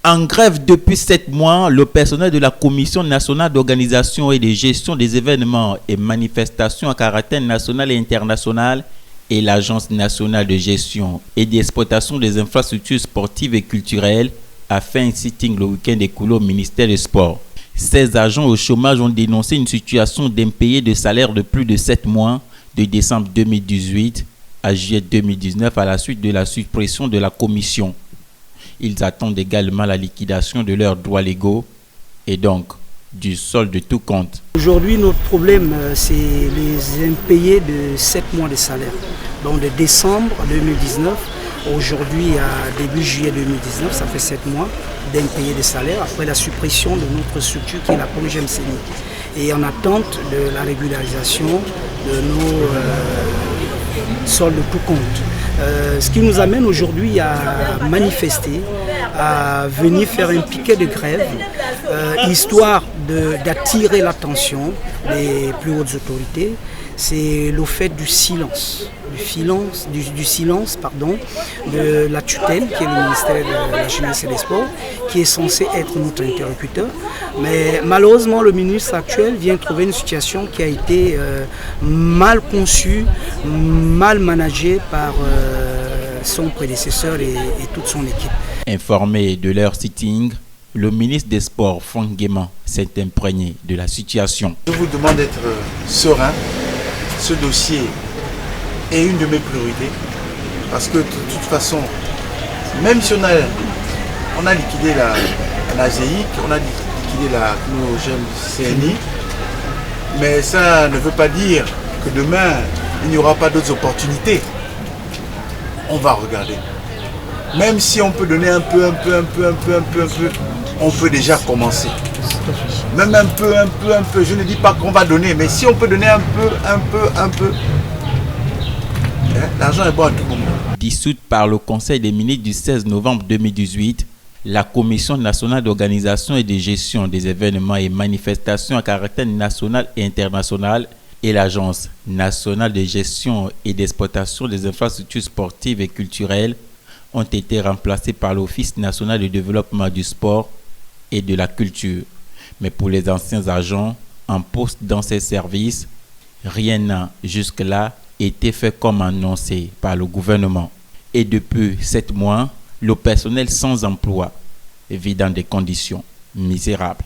En grève depuis 7 mois, le personnel de la Commission nationale d'organisation et de gestion des événements et manifestations à caractère national et international et l'Agence nationale de gestion et d'exploitation des infrastructures sportives et culturelles a fait un sitting le week-end écoulé au ministère des Sports. Ces agents au chômage ont dénoncé une situation d'impayés de salaire de plus de 7 mois de décembre 2018 à juillet 2019 à la suite de la suppression de la commission. Ils attendent également la liquidation de leurs droits légaux et donc du solde de tout compte. Aujourd'hui, notre problème, c'est les impayés de 7 mois de salaire. Donc de décembre 2019, aujourd'hui à début juillet 2019, ça fait 7 mois d'impayés de salaire après la suppression de notre structure qui est la Progem Scénique. Et en attente de la régularisation de nos soldes de tout compte. Ce qui nous amène aujourd'hui à manifester, à venir faire un piquet de grève, histoire d'attirer l'attention des plus hautes autorités. C'est le fait du silence, de la tutelle qui est le ministère de la Jeunesse et des Sports, qui est censé être notre interlocuteur. Mais malheureusement, le ministre actuel vient trouver une situation qui a été mal conçue, mal managée par son prédécesseur et toute son équipe. Informé de leur sitting, le ministre des Sports, Franck Guéman, s'est imprégné de la situation. Je vous demande d'être serein. Ce dossier est une de mes priorités parce que de toute façon, même si on a liquidé la ZEIC, on a liquidé la Progem CNI, mais ça ne veut pas dire que demain, il n'y aura pas d'autres opportunités. On va regarder. Même si on peut donner un peu, on peut déjà commencer. Même un peu, je ne dis pas qu'on va donner, mais si on peut donner un peu, l'argent est bon à tout moment. Dissoute par le Conseil des ministres du 16 novembre 2018, la Commission nationale d'organisation et de gestion des événements et manifestations à caractère national et international et l'Agence nationale de gestion et d'exploitation des infrastructures sportives et culturelles ont été remplacées par l'Office national de développement du sport et de la culture. Mais pour les anciens agents en poste dans ces services, rien n'a jusque-là été fait comme annoncé par le gouvernement. Et depuis 7 mois, le personnel sans emploi vit dans des conditions misérables.